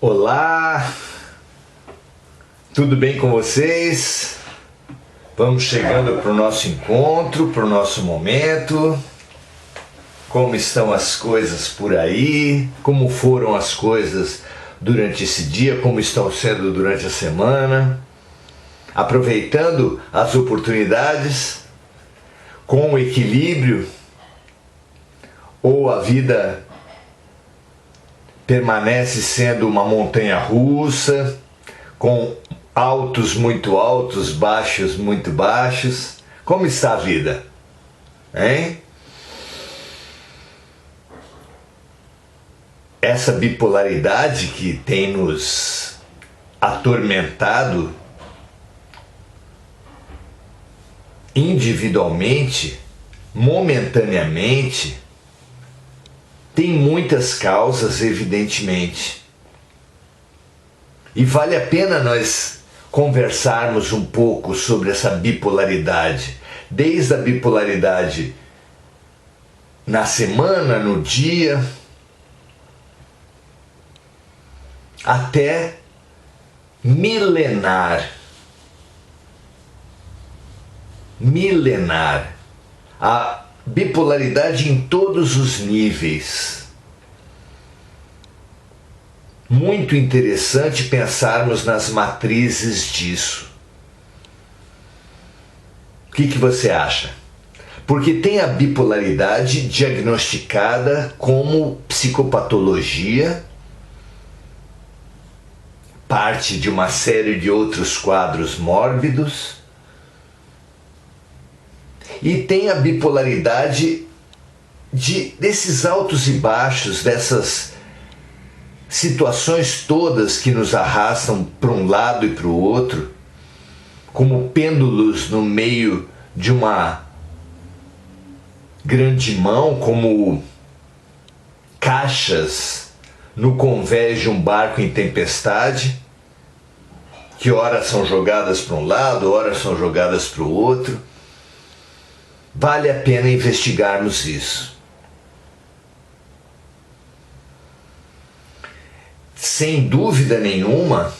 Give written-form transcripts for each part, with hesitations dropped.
Olá, tudo bem com vocês? Vamos chegando para o nosso encontro, para o nosso momento. Como estão as coisas por aí? Como foram as coisas durante esse dia? Como estão sendo durante a semana? Aproveitando as oportunidades com equilíbrio, ou a vida permanece sendo uma montanha russa, com altos muito altos, baixos muito baixos? Como está a vida? Hein? Essa bipolaridade que tem nos atormentado individualmente, momentaneamente, tem muitas causas, evidentemente. E vale a pena nós conversarmos um pouco sobre essa bipolaridade. Desde a bipolaridade na semana, no dia, até milenar. Milenar. A bipolaridade em todos os níveis. Muito interessante pensarmos nas matrizes disso. O que você acha? Porque tem a bipolaridade diagnosticada como psicopatologia, parte de uma série de outros quadros mórbidos. E tem a bipolaridade desses altos e baixos, dessas situações todas que nos arrastam para um lado e para o outro, como pêndulos no meio de uma grande mão, como caixas no convés de um barco em tempestade, que ora são jogadas para um lado, ora são jogadas para o outro. Vale a pena investigarmos isso. Sem dúvida nenhuma,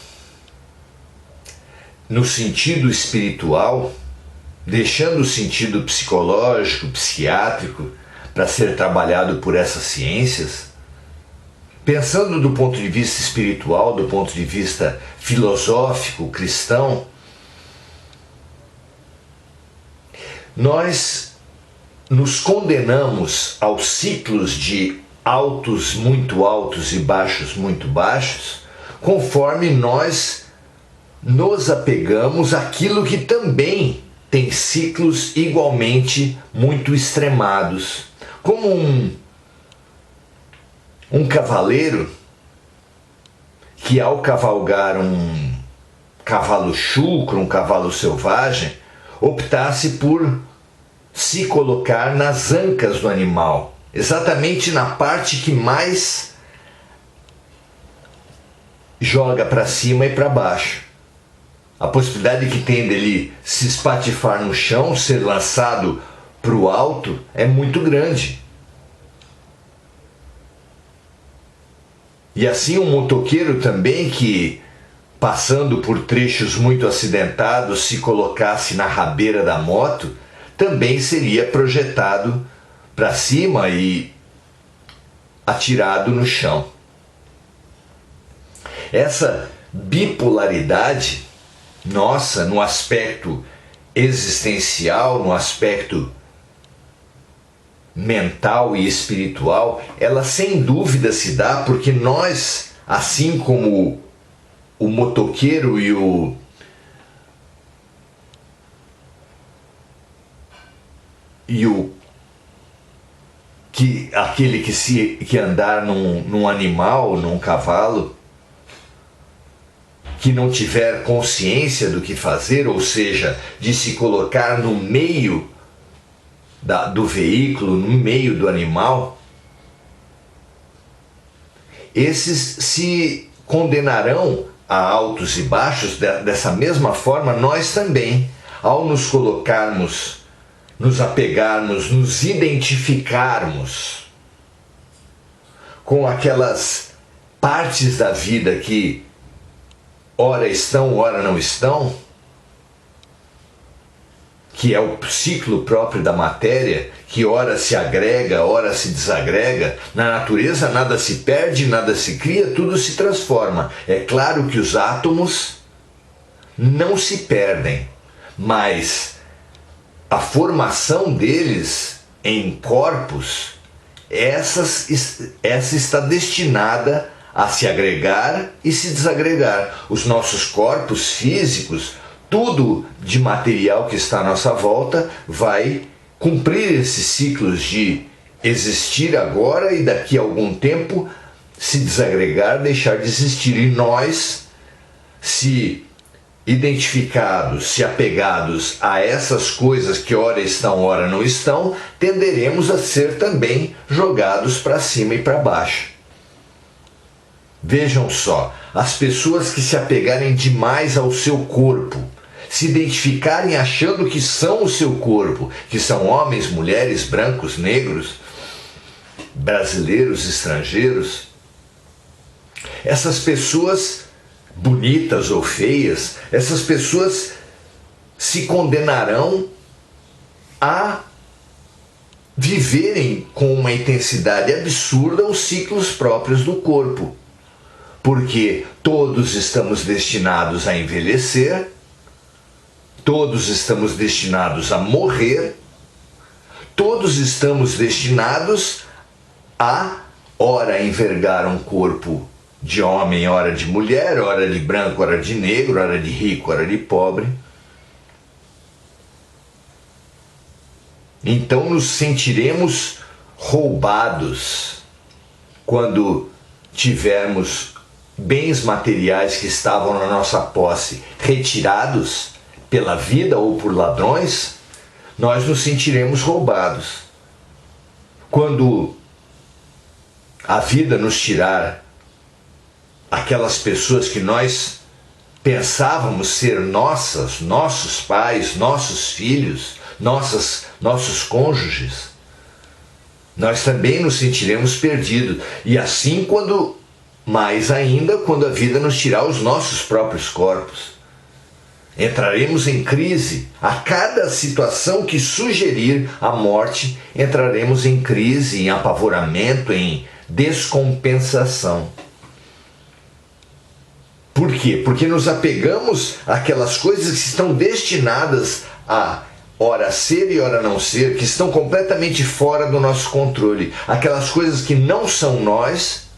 no sentido espiritual, deixando o sentido psicológico, psiquiátrico, para ser trabalhado por essas ciências, pensando do ponto de vista espiritual, do ponto de vista filosófico, cristão, nós nos condenamos aos ciclos de altos muito altos e baixos muito baixos, conforme nós nos apegamos àquilo que também tem ciclos igualmente muito extremados. Como um cavaleiro que, ao cavalgar um cavalo chucro, um cavalo selvagem, optasse por se colocar nas ancas do animal, exatamente na parte que mais joga para cima e para baixo. A possibilidade que tem dele se espatifar no chão, ser lançado para o alto, é muito grande. E assim um motoqueiro também que, passando por trechos muito acidentados, se colocasse na rabeira da moto, também seria projetado para cima e atirado no chão. Essa bipolaridade nossa, no aspecto existencial, no aspecto mental e espiritual, ela sem dúvida se dá porque nós, assim como o motoqueiro e aquele que andar num animal, num cavalo, que não tiver consciência do que fazer, ou seja, de se colocar no meio do veículo, no meio do animal, esses se condenarão a altos e baixos. Dessa mesma forma, nós também, ao nos colocarmos, nos apegarmos, nos identificarmos com aquelas partes da vida que ora estão, ora não estão, que é o ciclo próprio da matéria, que ora se agrega, ora se desagrega. Na natureza nada se perde, nada se cria, tudo se transforma. É claro que os átomos não se perdem, mas a formação deles em corpos, essa está destinada a se agregar e se desagregar. Os nossos corpos físicos, tudo de material que está à nossa volta, vai cumprir esses ciclos de existir agora e daqui a algum tempo se desagregar, deixar de existir. E nós, se identificados, se apegados a essas coisas que ora estão, ora não estão, tenderemos a ser também jogados para cima e para baixo. Vejam só, as pessoas que se apegarem demais ao seu corpo, se identificarem achando que são o seu corpo, que são homens, mulheres, brancos, negros, brasileiros, estrangeiros, essas pessoas, bonitas ou feias, essas pessoas se condenarão a viverem com uma intensidade absurda os ciclos próprios do corpo. Porque todos estamos destinados a envelhecer, todos estamos destinados a morrer, todos estamos destinados a, ora, envergar um corpo de homem, ora de mulher, ora de branco, ora de negro, ora de rico, ora de pobre. Então nos sentiremos roubados quando tivermos bens materiais que estavam na nossa posse retirados pela vida ou por ladrões. Nós nos sentiremos roubados. Quando a vida nos tirar aquelas pessoas que nós pensávamos ser nossas, nossos pais, nossos filhos, nossos cônjuges, nós também nos sentiremos perdidos. E assim, mais ainda, quando a vida nos tirar os nossos próprios corpos. Entraremos em crise. A cada situação que sugerir a morte, entraremos em crise, em apavoramento, em descompensação. Por quê? Porque nos apegamos àquelas coisas que estão destinadas a ora ser e ora não ser, que estão completamente fora do nosso controle. Aquelas coisas que não são nós,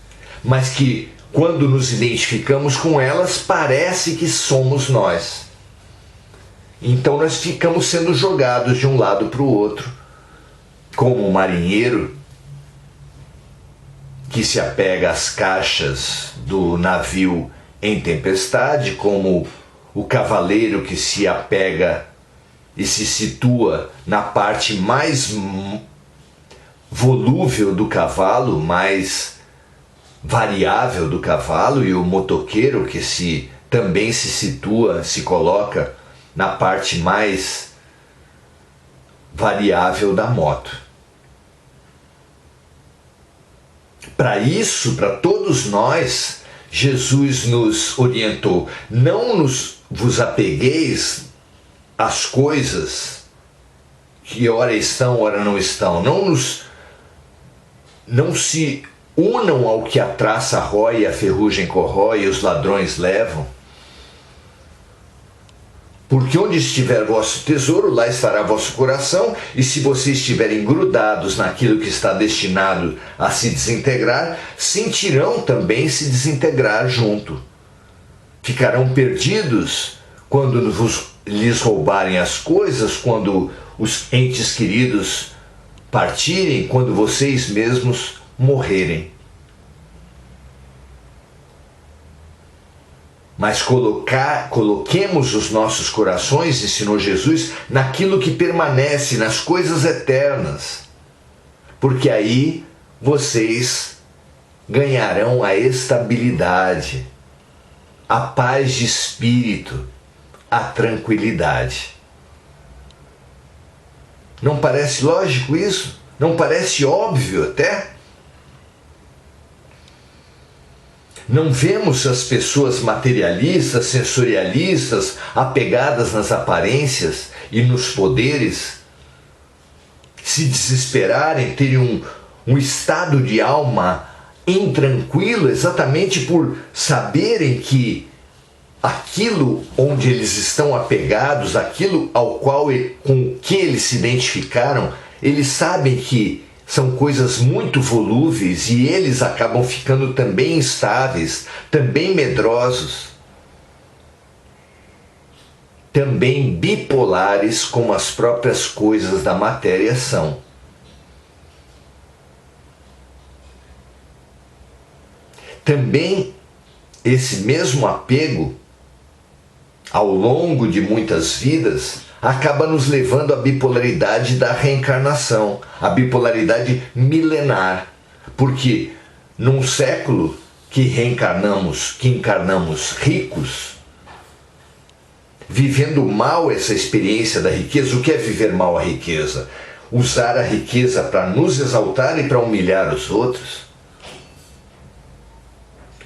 mas que, quando nos identificamos com elas, parece que somos nós. Então nós ficamos sendo jogados de um lado para o outro, como um marinheiro que se apega às caixas do navio em tempestade, como o cavaleiro que se apega e se situa na parte mais volúvel do cavalo, mais variável do cavalo, e o motoqueiro que também se situa, se coloca na parte mais variável da moto. Para isso, para todos nós, Jesus nos orientou: não vos apegueis às coisas que ora estão, ora não estão. Não se unam ao que a traça rói e a ferrugem corrói e os ladrões levam. Porque onde estiver vosso tesouro, lá estará vosso coração, e se vocês estiverem grudados naquilo que está destinado a se desintegrar, sentirão também se desintegrar junto. Ficarão perdidos quando lhes roubarem as coisas, quando os entes queridos partirem, quando vocês mesmos morrerem. Mas coloquemos os nossos corações, ensinou Jesus, naquilo que permanece, nas coisas eternas. Porque aí vocês ganharão a estabilidade, a paz de espírito, a tranquilidade. Não parece lógico isso? Não parece óbvio até? Não vemos as pessoas materialistas, sensorialistas, apegadas nas aparências e nos poderes, se desesperarem, terem um estado de alma intranquilo, exatamente por saberem que aquilo onde eles estão apegados, aquilo ao qual com que eles se identificaram, eles sabem que são coisas muito volúveis e eles acabam ficando também instáveis, também medrosos, também bipolares, como as próprias coisas da matéria são. Também esse mesmo apego, ao longo de muitas vidas, acaba nos levando à bipolaridade da reencarnação, a bipolaridade milenar, porque num século que encarnamos ricos, vivendo mal essa experiência da riqueza. O que é viver mal a riqueza? Usar a riqueza para nos exaltar e para humilhar os outros.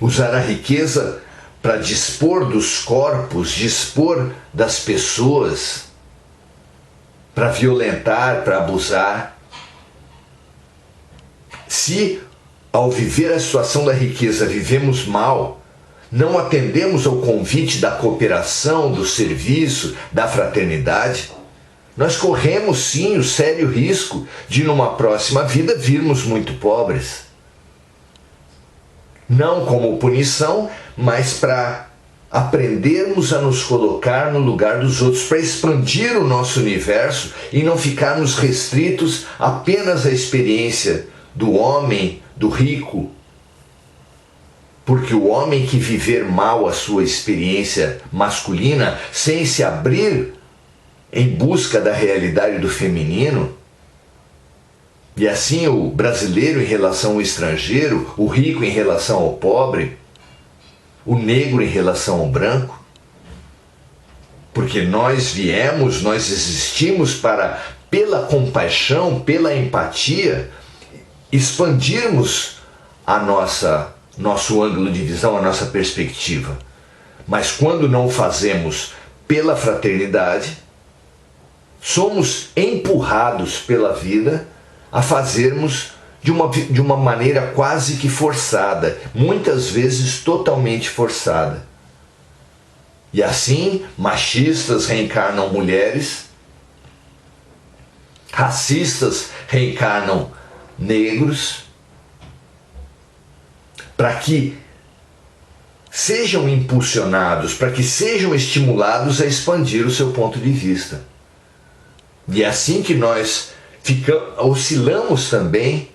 Usar a riqueza para dispor dos corpos, dispor das pessoas, para violentar, para abusar. Se ao viver a situação da riqueza vivemos mal, não atendemos ao convite da cooperação, do serviço, da fraternidade, nós corremos sim o sério risco de numa próxima vida virmos muito pobres. Não como punição, mas para aprendermos a nos colocar no lugar dos outros, para expandir o nosso universo e não ficarmos restritos apenas à experiência do homem, do rico. Porque o homem que viver mal a sua experiência masculina, sem se abrir em busca da realidade do feminino, e assim o brasileiro em relação ao estrangeiro, o rico em relação ao pobre, o negro em relação ao branco, porque nós existimos para, pela compaixão, pela empatia, expandirmos nosso ângulo de visão, a nossa perspectiva. Mas quando não o fazemos pela fraternidade, somos empurrados pela vida a fazermos de uma maneira quase que forçada, muitas vezes totalmente forçada. E assim, machistas reencarnam mulheres, racistas reencarnam negros, para que sejam impulsionados, para que sejam estimulados a expandir o seu ponto de vista. E é assim que nós oscilamos também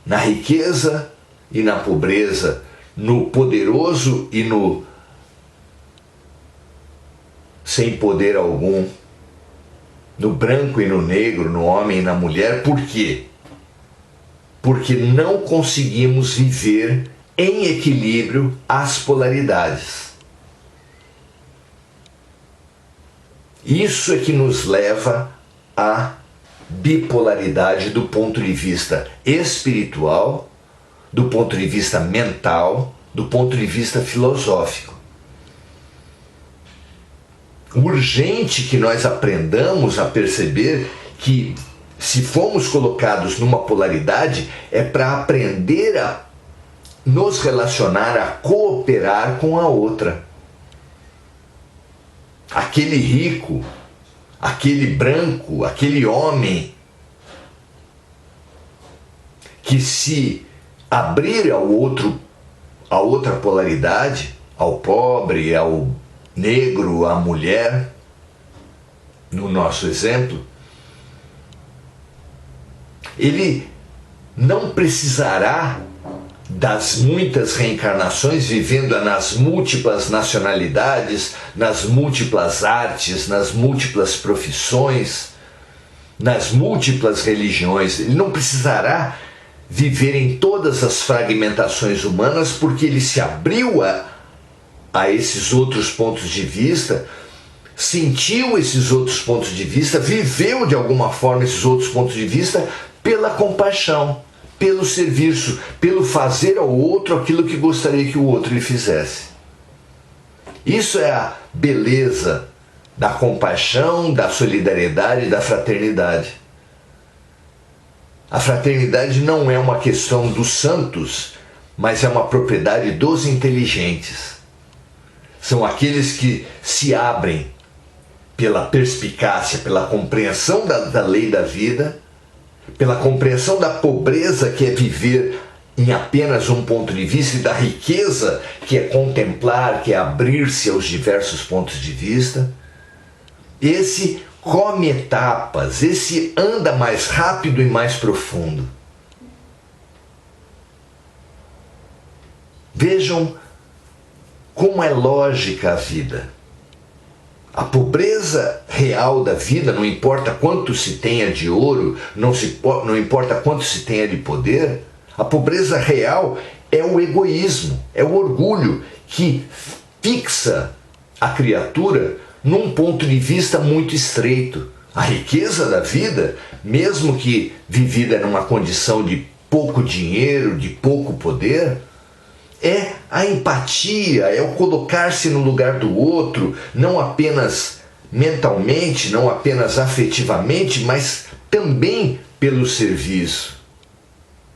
na riqueza e na pobreza, no poderoso e no sem poder algum, no branco e no negro, no homem e na mulher. Por quê? Porque não conseguimos viver em equilíbrio as polaridades. Isso é que nos leva à bipolaridade do ponto de vista espiritual, do ponto de vista mental, do ponto de vista filosófico. Urgente que nós aprendamos a perceber que, se formos colocados numa polaridade, é para aprender a nos relacionar, a cooperar com a outra. Aquele rico, aquele branco, aquele homem que se abrir ao outro, a outra polaridade, ao pobre, ao negro, à mulher, no nosso exemplo, ele não precisará das muitas reencarnações, vivendo nas múltiplas nacionalidades, nas múltiplas artes, nas múltiplas profissões, nas múltiplas religiões. Ele não precisará viver em todas as fragmentações humanas, porque ele se abriu a esses outros pontos de vista, sentiu esses outros pontos de vista, viveu de alguma forma esses outros pontos de vista pela compaixão, pelo serviço, pelo fazer ao outro aquilo que gostaria que o outro lhe fizesse. Isso é a beleza da compaixão, da solidariedade e da fraternidade. A fraternidade não é uma questão dos santos, mas é uma propriedade dos inteligentes. São aqueles que se abrem pela perspicácia, pela compreensão da lei da vida, pela compreensão da pobreza que é viver em apenas um ponto de vista e da riqueza que é contemplar, que é abrir-se aos diversos pontos de vista. Esse come etapas, esse anda mais rápido e mais profundo. Vejam como é lógica a vida. A pobreza real da vida, não importa quanto se tenha de ouro, não importa quanto se tenha de poder, a pobreza real é o egoísmo, é o orgulho que fixa a criatura num ponto de vista muito estreito. A riqueza da vida, mesmo que vivida numa condição de pouco dinheiro, de pouco poder, é a empatia, é o colocar-se no lugar do outro, não apenas mentalmente, não apenas afetivamente, mas também pelo serviço,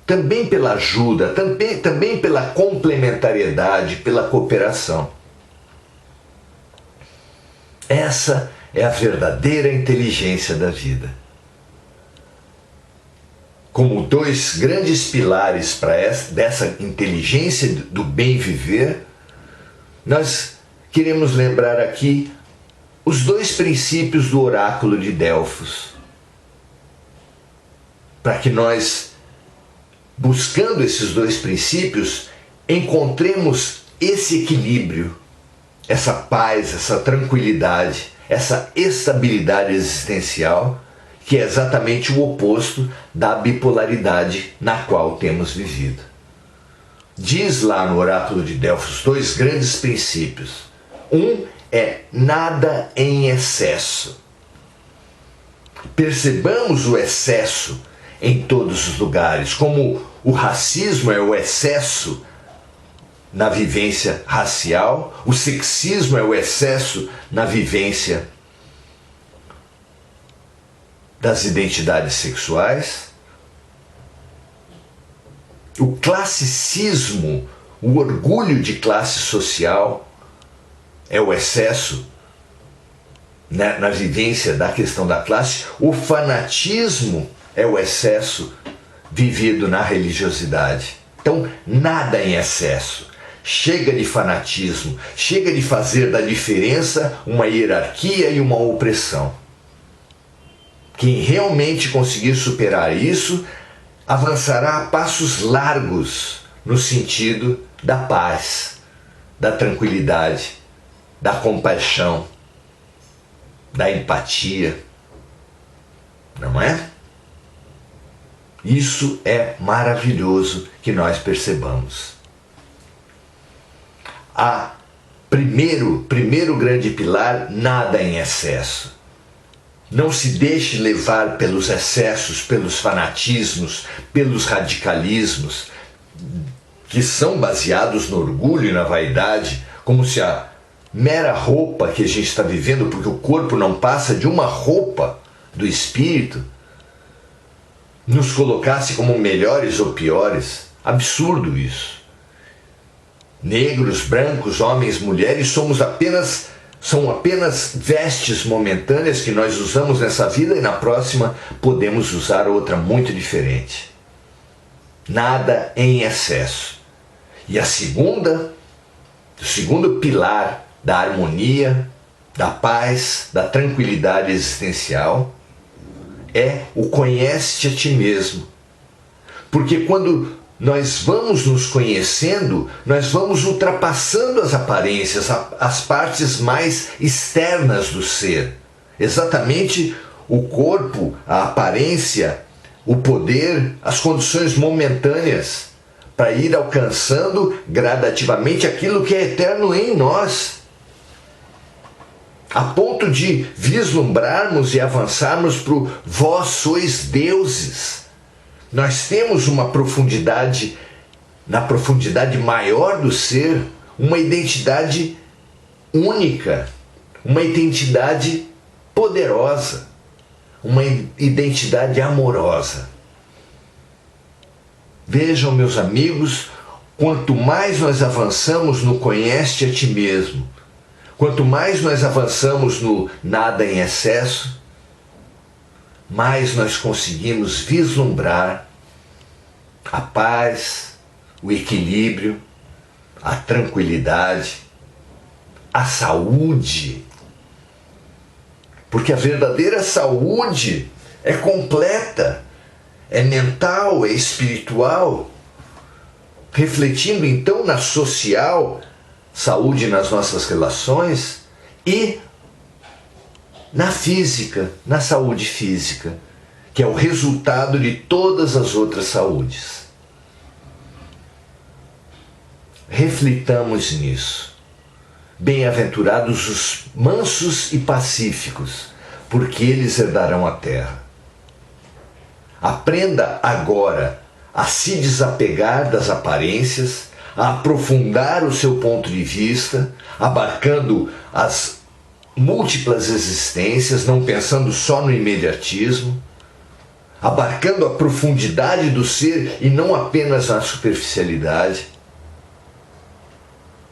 também pela ajuda, também pela complementariedade, pela cooperação. Essa é a verdadeira inteligência da vida. Como dois grandes pilares dessa inteligência do bem viver, nós queremos lembrar aqui os dois princípios do oráculo de Delfos, para que nós, buscando esses dois princípios, encontremos esse equilíbrio, essa paz, essa tranquilidade, essa estabilidade existencial, que é exatamente o oposto da bipolaridade na qual temos vivido. Diz lá no oráculo de Delfos dois grandes princípios. Um é nada em excesso. Percebamos o excesso em todos os lugares, como o racismo é o excesso na vivência racial, o sexismo é o excesso na vivência das identidades sexuais, o classicismo, o orgulho de classe social é o excesso na vivência da questão da classe, o fanatismo é o excesso vivido na religiosidade. Então, nada em excesso. Chega de fanatismo, chega de fazer da diferença uma hierarquia e uma opressão. Quem realmente conseguir superar isso, avançará a passos largos no sentido da paz, da tranquilidade, da compaixão, da empatia. Não é? Isso é maravilhoso que nós percebamos. Primeiro grande pilar, nada em excesso. Não se deixe levar pelos excessos, pelos fanatismos, pelos radicalismos, que são baseados no orgulho e na vaidade, como se a mera roupa que a gente está vivendo, porque o corpo não passa de uma roupa do espírito, nos colocasse como melhores ou piores. Absurdo isso. Negros, brancos, homens, mulheres, são apenas vestes momentâneas que nós usamos nessa vida e na próxima podemos usar outra muito diferente. Nada em excesso. E o segundo pilar da harmonia, da paz, da tranquilidade existencial é o conhece-te a ti mesmo. Porque quando nós vamos nos conhecendo, nós vamos ultrapassando as aparências, as partes mais externas do ser. Exatamente o corpo, a aparência, o poder, as condições momentâneas, para ir alcançando gradativamente aquilo que é eterno em nós, a ponto de vislumbrarmos e avançarmos para o vós sois deuses. Nós temos uma profundidade, na profundidade maior do ser, uma identidade única, uma identidade poderosa, uma identidade amorosa. Vejam, meus amigos, quanto mais nós avançamos no conhece a ti mesmo, quanto mais nós avançamos no nada em excesso, mais nós conseguimos vislumbrar a paz, o equilíbrio, a tranquilidade, a saúde. Porque a verdadeira saúde é completa, é mental, é espiritual, refletindo então na social, saúde nas nossas relações e na física, na saúde física, que é o resultado de todas as outras saúdes. Reflitamos nisso. Bem-aventurados os mansos e pacíficos, porque eles herdarão a terra. Aprenda agora a se desapegar das aparências, a aprofundar o seu ponto de vista, abarcando as múltiplas existências, não pensando só no imediatismo, abarcando a profundidade do ser e não apenas na superficialidade,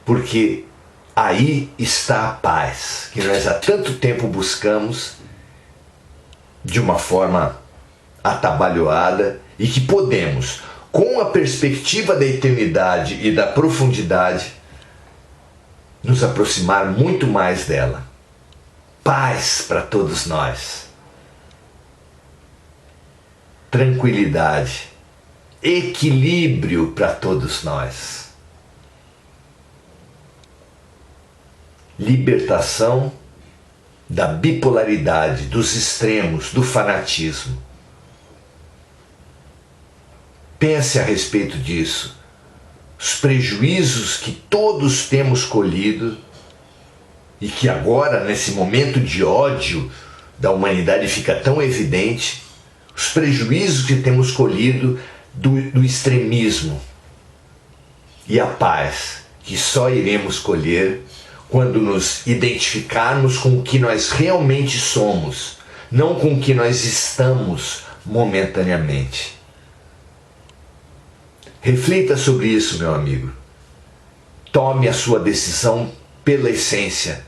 porque aí está a paz que nós há tanto tempo buscamos de uma forma atabalhoada e que podemos, com a perspectiva da eternidade e da profundidade, nos aproximar muito mais dela. Paz para todos nós. Tranquilidade. Equilíbrio para todos nós. Libertação da bipolaridade, dos extremos, do fanatismo. Pense a respeito disso. Os prejuízos que todos temos colhido e que agora, nesse momento de ódio da humanidade, fica tão evidente, os prejuízos que temos colhido do extremismo e a paz que só iremos colher quando nos identificarmos com o que nós realmente somos, não com o que nós estamos momentaneamente. Reflita sobre isso, meu amigo. Tome a sua decisão pela essência,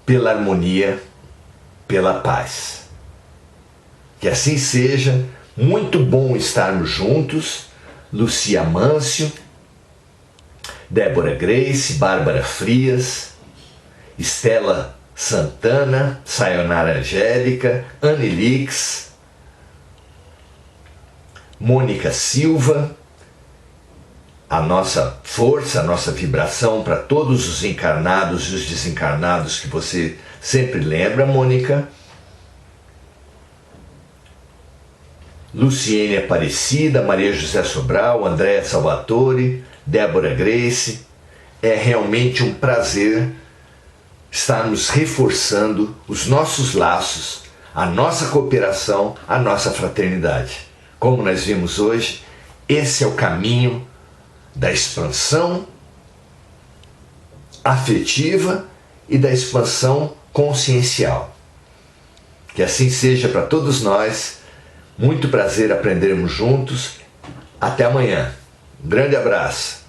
pela harmonia, pela paz. Que assim seja. Muito bom estarmos juntos. Lucia Mâncio, Débora Grace, Bárbara Frias, Estela Santana, Sayonara Angélica, Anelix, Mônica Silva, a nossa força, a nossa vibração para todos os encarnados e os desencarnados que você sempre lembra, Mônica. Luciene Aparecida, Maria José Sobral, Andréa Salvatore, Débora Grace. É realmente um prazer estarmos reforçando os nossos laços, a nossa cooperação, a nossa fraternidade. Como nós vimos hoje, esse é o caminho da expansão afetiva e da expansão consciencial. Que assim seja para todos nós. Muito prazer aprendermos juntos. Até amanhã. Um grande abraço.